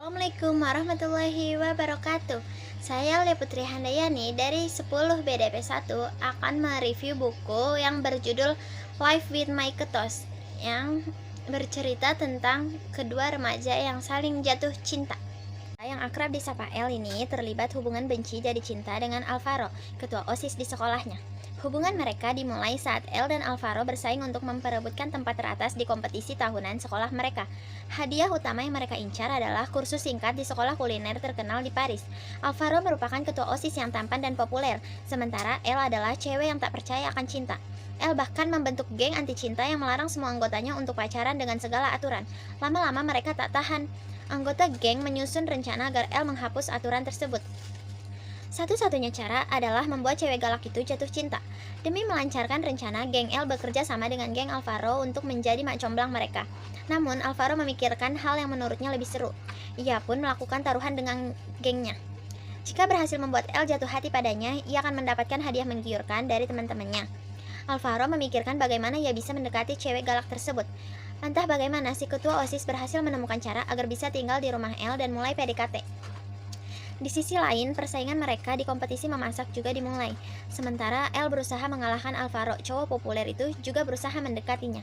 Assalamualaikum warahmatullahi wabarakatuh. Saya Lia Putri Handayani dari 10 BDP 1 akan mereview buku yang berjudul Life with My Ketos yang bercerita tentang kedua remaja yang saling jatuh cinta. Yang akrab disapa El ini terlibat hubungan benci jadi cinta dengan Alvaro, ketua OSIS di sekolahnya. Hubungan mereka dimulai saat El dan Alvaro bersaing untuk memperebutkan tempat teratas di kompetisi tahunan sekolah mereka. Hadiah utama yang mereka incar adalah kursus singkat di sekolah kuliner terkenal di Paris. Alvaro merupakan ketua OSIS yang tampan dan populer, sementara El adalah cewek yang tak percaya akan cinta. El bahkan membentuk geng anti cinta yang melarang semua anggotanya untuk pacaran dengan segala aturan. Lama-lama mereka tak tahan. Anggota geng menyusun rencana agar El menghapus aturan tersebut. Satu-satunya cara adalah membuat cewek galak itu jatuh cinta. Demi melancarkan rencana, geng El bekerja sama dengan geng Alvaro untuk menjadi mak comblang mereka. Namun, Alvaro memikirkan hal yang menurutnya lebih seru. Ia pun melakukan taruhan dengan gengnya. Jika berhasil membuat El jatuh hati padanya, ia akan mendapatkan hadiah menggiurkan dari teman-temannya. Alvaro memikirkan bagaimana ia bisa mendekati cewek galak tersebut. Entah bagaimana, si ketua OSIS berhasil menemukan cara agar bisa tinggal di rumah El dan mulai PDKT. Di sisi lain, persaingan mereka di kompetisi memasak juga dimulai. Sementara El berusaha mengalahkan Alvaro, cowok populer itu juga berusaha mendekatinya.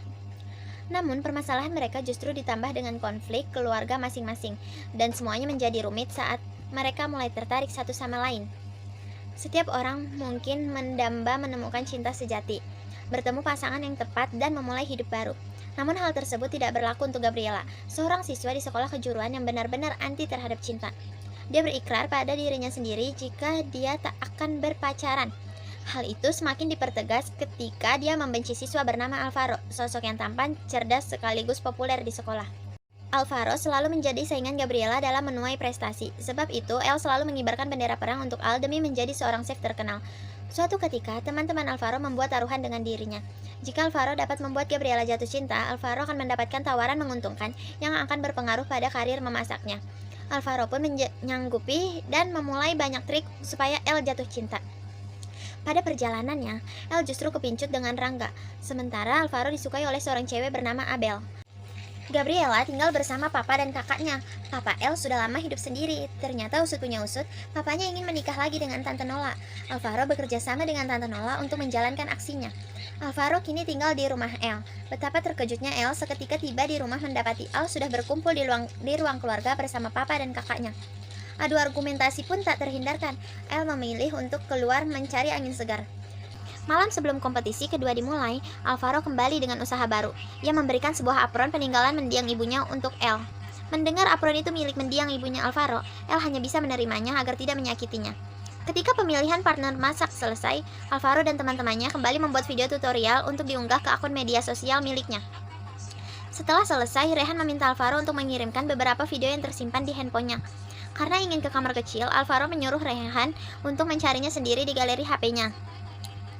Namun, permasalahan mereka justru ditambah dengan konflik keluarga masing-masing, dan semuanya menjadi rumit saat mereka mulai tertarik satu sama lain. Setiap orang mungkin mendamba menemukan cinta sejati, bertemu pasangan yang tepat, dan memulai hidup baru. Namun hal tersebut tidak berlaku untuk Gabriela, seorang siswa di sekolah kejuruan yang benar-benar anti terhadap cinta. Dia berikrar pada dirinya sendiri jika dia tak akan berpacaran. Hal itu semakin dipertegas ketika dia membenci siswa bernama Alvaro, sosok yang tampan, cerdas, sekaligus populer di sekolah. Alvaro selalu menjadi saingan Gabriela dalam menuai prestasi. Sebab itu, El selalu mengibarkan bendera perang untuk Al demi menjadi seorang chef terkenal. Suatu ketika, teman-teman Alvaro membuat taruhan dengan dirinya. Jika Alvaro dapat membuat Gabriela jatuh cinta, Alvaro akan mendapatkan tawaran menguntungkan yang akan berpengaruh pada karir memasaknya. Alvaro pun menyanggupi dan memulai banyak trik supaya El jatuh cinta. Pada perjalanannya, El justru kepincut dengan Rangga, sementara Alvaro disukai oleh seorang cewek bernama Abel. Gabriela tinggal bersama papa dan kakaknya. Papa El sudah lama hidup sendiri. Ternyata usut punya usut, papanya ingin menikah lagi dengan Tante Nola. Alvaro bekerja sama dengan Tante Nola untuk menjalankan aksinya. Alvaro kini tinggal di rumah El. Betapa terkejutnya El seketika tiba di rumah mendapati Al sudah berkumpul di ruang keluarga bersama papa dan kakaknya. Adu argumentasi pun tak terhindarkan. El memilih untuk keluar mencari angin segar. Malam sebelum kompetisi kedua dimulai, Alvaro kembali dengan usaha baru. Ia memberikan sebuah apron peninggalan mendiang ibunya untuk El. Mendengar apron itu milik mendiang ibunya Alvaro, El hanya bisa menerimanya agar tidak menyakitinya. Ketika pemilihan partner masak selesai, Alvaro dan teman-temannya kembali membuat video tutorial untuk diunggah ke akun media sosial miliknya. Setelah selesai, Rehan meminta Alvaro untuk mengirimkan beberapa video yang tersimpan di handphonenya. Karena ingin ke kamar kecil, Alvaro menyuruh Rehan untuk mencarinya sendiri di galeri HP-nya.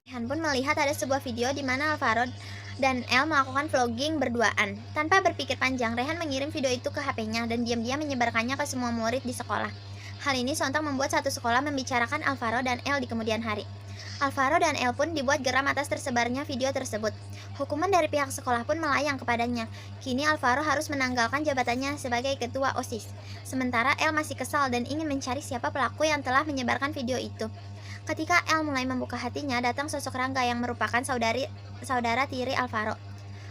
Rehan pun melihat ada sebuah video di mana Alvaro dan El melakukan vlogging berduaan. Tanpa berpikir panjang, Rehan mengirim video itu ke HP-nya dan diam-diam menyebarkannya ke semua murid di sekolah. Hal ini sontak membuat satu sekolah membicarakan Alvaro dan El di kemudian hari. Alvaro dan El pun dibuat geram atas tersebarnya video tersebut. Hukuman dari pihak sekolah pun melayang kepadanya. Kini Alvaro harus menanggalkan jabatannya sebagai ketua OSIS. Sementara El masih kesal dan ingin mencari siapa pelaku yang telah menyebarkan video itu. Ketika El mulai membuka hatinya, datang sosok Rangga yang merupakan saudara tiri Alvaro.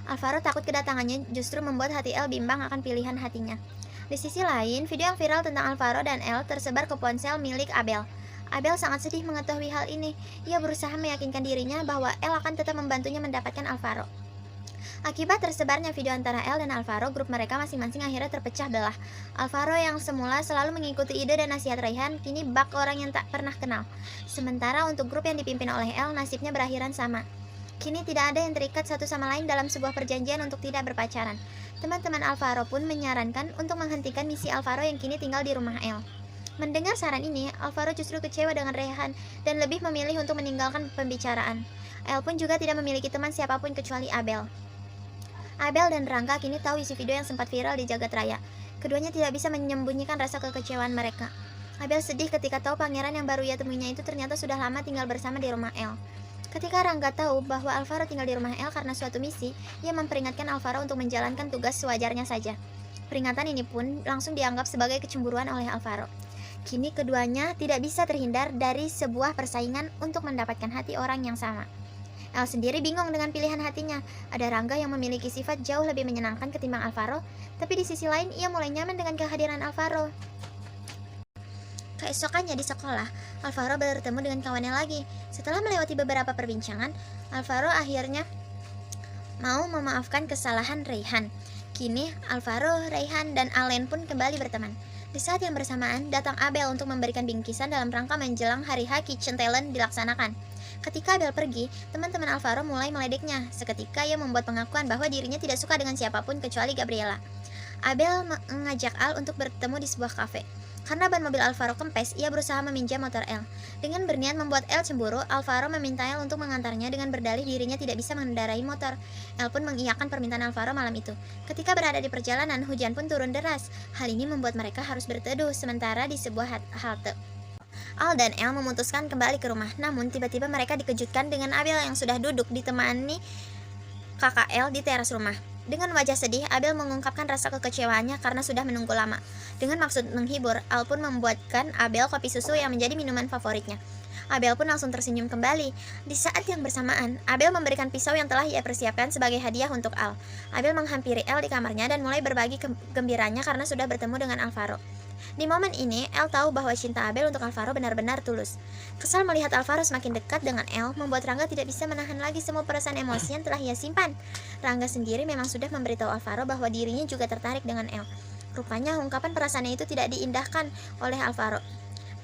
Alvaro takut kedatangannya justru membuat hati El bimbang akan pilihan hatinya. Di sisi lain, video yang viral tentang Alvaro dan El tersebar ke ponsel milik Abel. Abel sangat sedih mengetahui hal ini. Ia berusaha meyakinkan dirinya bahwa El akan tetap membantunya mendapatkan Alvaro. Akibat tersebarnya video antara El dan Alvaro, grup mereka masing-masing akhirnya terpecah belah. Alvaro yang semula selalu mengikuti ide dan nasihat Rehan, kini bak orang yang tak pernah kenal. Sementara untuk grup yang dipimpin oleh El, nasibnya berakhiran sama. Kini tidak ada yang terikat satu sama lain dalam sebuah perjanjian untuk tidak berpacaran. Teman-teman Alvaro pun menyarankan untuk menghentikan misi Alvaro yang kini tinggal di rumah El. Mendengar saran ini, Alvaro justru kecewa dengan Rehan dan lebih memilih untuk meninggalkan pembicaraan. El pun juga tidak memiliki teman siapapun kecuali Abel. Abel dan Rangga kini tahu isi video yang sempat viral di jagat raya. Keduanya tidak bisa menyembunyikan rasa kekecewaan mereka. Abel sedih ketika tahu pangeran yang baru ia temuinya itu ternyata sudah lama tinggal bersama di rumah El. Ketika Rangga tahu bahwa Alvaro tinggal di rumah El karena suatu misi, ia memperingatkan Alvaro untuk menjalankan tugas sewajarnya saja. peringatan ini pun langsung dianggap sebagai kecemburuan oleh Alvaro. Kini keduanya tidak bisa terhindar dari sebuah persaingan untuk mendapatkan hati orang yang sama. El sendiri bingung dengan pilihan hatinya. Ada Rangga yang memiliki sifat jauh lebih menyenangkan ketimbang Alvaro, tapi di sisi lain ia mulai nyaman dengan kehadiran Alvaro. Keesokannya di sekolah, Alvaro bertemu dengan kawannya lagi. Setelah melewati beberapa perbincangan, Alvaro akhirnya mau memaafkan kesalahan Reyhan. Kini Alvaro, Reyhan, dan Allen pun kembali berteman. Di saat yang bersamaan, datang Abel untuk memberikan bingkisan dalam rangka menjelang hari H Kitchen Talent dilaksanakan. Ketika Abel pergi, teman-teman Alvaro mulai meledeknya. Seketika ia membuat pengakuan bahwa dirinya tidak suka dengan siapapun kecuali Gabriela. Abel mengajak Al untuk bertemu di sebuah kafe. Karena ban mobil Alvaro kempes, ia berusaha meminjam motor El. Dengan berniat membuat El cemburu, Alvaro meminta El untuk mengantarnya dengan berdalih dirinya tidak bisa mengendarai motor. El pun mengiyakan permintaan Alvaro malam itu. Ketika berada di perjalanan, hujan pun turun deras. Hal ini membuat mereka harus berteduh sementara di sebuah halte. Al dan El memutuskan kembali ke rumah. Namun tiba-tiba mereka dikejutkan dengan Abel yang sudah duduk ditemani kakak El di teras rumah. Dengan wajah sedih, Abel mengungkapkan rasa kekecewaannya karena sudah menunggu lama. Dengan maksud menghibur, Al pun membuatkan Abel kopi susu yang menjadi minuman favoritnya. Abel pun langsung tersenyum kembali. Di saat yang bersamaan, Abel memberikan pisau yang telah ia persiapkan sebagai hadiah untuk Al. Abel menghampiri El di kamarnya dan mulai berbagi kegembiranya karena sudah bertemu dengan Alvaro. Di momen ini, El tahu bahwa cinta Abel untuk Alvaro benar-benar tulus. Kesal melihat Alvaro semakin dekat dengan El, membuat Rangga tidak bisa menahan lagi semua perasaan emosi yang telah ia simpan. Rangga sendiri memang sudah memberitahu Alvaro bahwa dirinya juga tertarik dengan El. Rupanya ungkapan perasaannya itu tidak diindahkan oleh Alvaro.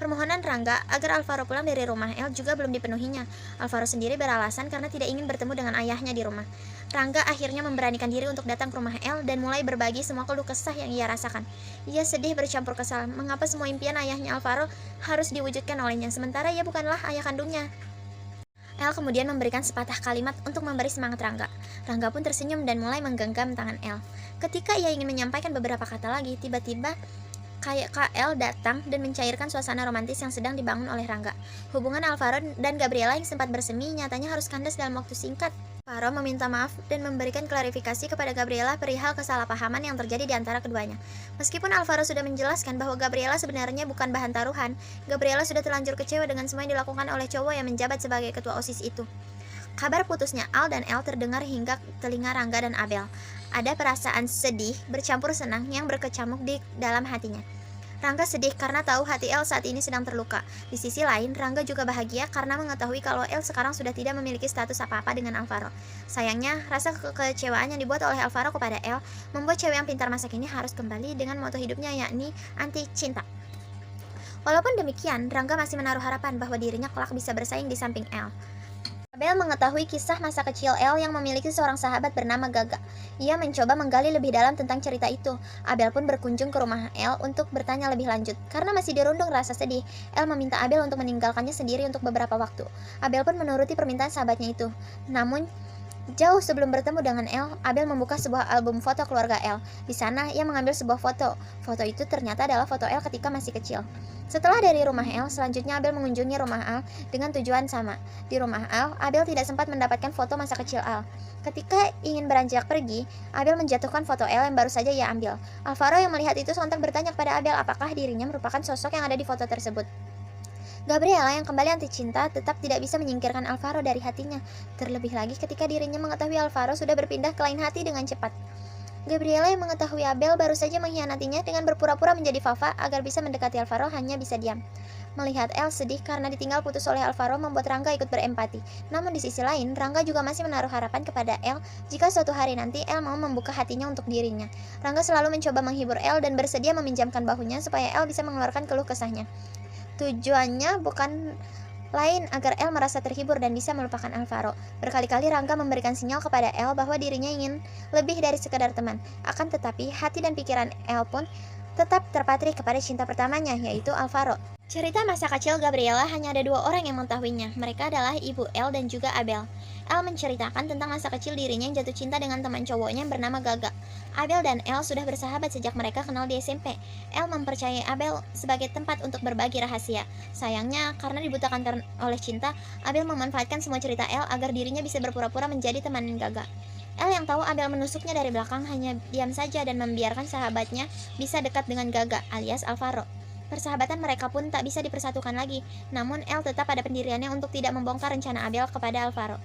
Permohonan Rangga agar Alvaro pulang dari rumah El juga belum dipenuhinya. Alvaro sendiri beralasan karena tidak ingin bertemu dengan ayahnya di rumah. Rangga akhirnya memberanikan diri untuk datang ke rumah El dan mulai berbagi semua keluh kesah yang ia rasakan. Ia sedih bercampur kesal mengapa semua impian ayahnya Alvaro harus diwujudkan olehnya, sementara ia bukanlah ayah kandungnya. El kemudian memberikan sepatah kalimat untuk memberi semangat Rangga. Rangga pun tersenyum dan mulai menggenggam tangan El. Ketika ia ingin menyampaikan beberapa kata lagi, tiba-tiba Kak El datang dan mencairkan suasana romantis yang sedang dibangun oleh Rangga. Hubungan Alvaro dan Gabriela yang sempat bersemi nyatanya harus kandas dalam waktu singkat. Alvaro meminta maaf dan memberikan klarifikasi kepada Gabriela perihal kesalahpahaman yang terjadi di antara keduanya. Meskipun Alvaro sudah menjelaskan bahwa Gabriela sebenarnya bukan bahan taruhan, Gabriela sudah terlanjur kecewa dengan semua yang dilakukan oleh cowok yang menjabat sebagai ketua OSIS itu. Kabar putusnya Al dan El terdengar hingga telinga Rangga dan Abel. Ada perasaan sedih bercampur senang yang berkecamuk di dalam hatinya. Rangga sedih karena tahu hati El saat ini sedang terluka. Di sisi lain, Rangga juga bahagia karena mengetahui kalau El sekarang sudah tidak memiliki status apa-apa dengan Alvaro. Sayangnya, rasa kekecewaan yang dibuat oleh Alvaro kepada El membuat cewek yang pintar masak ini harus kembali dengan moto hidupnya yakni anti cinta. Walaupun demikian, Rangga masih menaruh harapan bahwa dirinya kelak bisa bersaing di samping El. Abel mengetahui kisah masa kecil El yang memiliki seorang sahabat bernama Gaga. Ia mencoba menggali lebih dalam tentang cerita itu. Abel pun berkunjung ke rumah El untuk bertanya lebih lanjut. Karena masih dirundung rasa sedih, El meminta Abel untuk meninggalkannya sendiri untuk beberapa waktu. Abel pun menuruti permintaan sahabatnya itu. Namun, jauh sebelum bertemu dengan El, Abel membuka sebuah album foto keluarga El. Di sana, ia mengambil sebuah foto. Foto itu ternyata adalah foto El ketika masih kecil. Setelah dari rumah El, selanjutnya Abel mengunjungi rumah Al dengan tujuan sama. Di rumah Al, Abel tidak sempat mendapatkan foto masa kecil Al. Ketika ingin beranjak pergi, Abel menjatuhkan foto El yang baru saja ia ambil. Alvaro yang melihat itu sontak bertanya kepada Abel apakah dirinya merupakan sosok yang ada di foto tersebut. Gabriela yang kembali anti cinta tetap tidak bisa menyingkirkan Alvaro dari hatinya. Terlebih lagi ketika dirinya mengetahui Alvaro sudah berpindah ke lain hati dengan cepat. Gabriela yang mengetahui Abel baru saja mengkhianatinya dengan berpura-pura menjadi Fafa agar bisa mendekati Alvaro hanya bisa diam. Melihat El sedih karena ditinggal putus oleh Alvaro membuat Rangga ikut berempati. Namun di sisi lain, Rangga juga masih menaruh harapan kepada El jika suatu hari nanti El mau membuka hatinya untuk dirinya. Rangga selalu mencoba menghibur El dan bersedia meminjamkan bahunya supaya El bisa mengeluarkan keluh kesahnya. Tujuannya bukan lain agar El merasa terhibur dan bisa melupakan Alvaro. Berkali-kali Rangga memberikan sinyal kepada El bahwa dirinya ingin lebih dari sekadar teman. Akan tetapi, hati dan pikiran El pun tetap terpatri kepada cinta pertamanya, yaitu Alvaro. Cerita masa kecil Gabriela hanya ada dua orang yang mengetahuinya. Mereka adalah ibu El dan juga Abel. El menceritakan tentang masa kecil dirinya yang jatuh cinta dengan teman cowoknya yang bernama Gaga. Abel dan El sudah bersahabat sejak mereka kenal di SMP. El mempercayai Abel sebagai tempat untuk berbagi rahasia. Sayangnya, karena dibutakan oleh cinta, Abel memanfaatkan semua cerita El agar dirinya bisa berpura-pura menjadi teman Gaga. El yang tahu Abel menusuknya dari belakang hanya diam saja dan membiarkan sahabatnya bisa dekat dengan Gaga alias Alvaro. Persahabatan mereka pun tak bisa dipersatukan lagi, namun El tetap pada pendiriannya untuk tidak membongkar rencana Abel kepada Alvaro.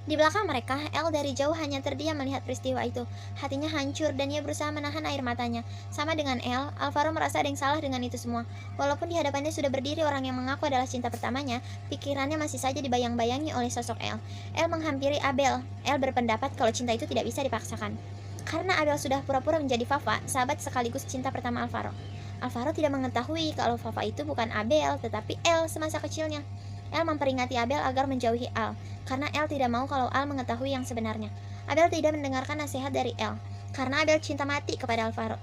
Di belakang mereka, El dari jauh hanya terdiam melihat peristiwa itu. Hatinya hancur dan ia berusaha menahan air matanya. Sama dengan El, Alvaro merasa ada yang salah dengan itu semua. Walaupun di hadapannya sudah berdiri orang yang mengaku adalah cinta pertamanya, pikirannya masih saja dibayang-bayangi oleh sosok El. El menghampiri Abel. El berpendapat kalau cinta itu tidak bisa dipaksakan. Karena Abel sudah pura-pura menjadi Fafa, sahabat sekaligus cinta pertama Alvaro. Alvaro tidak mengetahui kalau Fafa itu bukan Abel, tetapi El semasa kecilnya. El memperingati Abel agar menjauhi Al, karena El tidak mau kalau Al mengetahui yang sebenarnya. Abel tidak mendengarkan nasihat dari El, karena Abel cinta mati kepada Alvaro.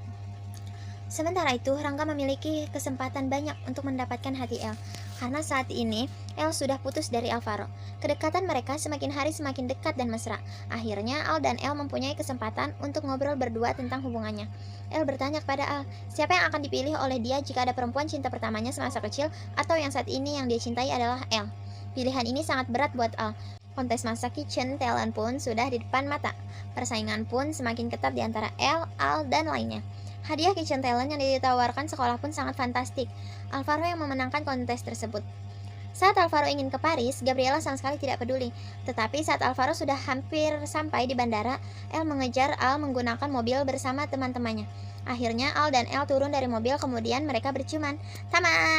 Sementara itu, Rangga memiliki kesempatan banyak untuk mendapatkan hati El, karena saat ini El sudah putus dari Alvaro. Kedekatan mereka semakin hari semakin dekat dan mesra. Akhirnya Al dan El mempunyai kesempatan untuk ngobrol berdua tentang hubungannya. El bertanya kepada Al, siapa yang akan dipilih oleh dia jika ada perempuan cinta pertamanya semasa kecil atau yang saat ini yang dia cintai adalah El. Pilihan ini sangat berat buat Al. Kontes masak kitchen talent pun sudah di depan mata. Persaingan pun semakin ketat di antara El, Al, dan lainnya. Hadiah kitchen talent yang ditawarkan sekolah pun sangat fantastik. Alvaro yang memenangkan kontes tersebut. Saat Alvaro ingin ke Paris, Gabriela sama sekali tidak peduli. Tetapi saat Alvaro sudah hampir sampai di bandara, El mengejar Al menggunakan mobil bersama teman-temannya. Akhirnya Al dan El turun dari mobil, kemudian mereka berciuman. Tamat!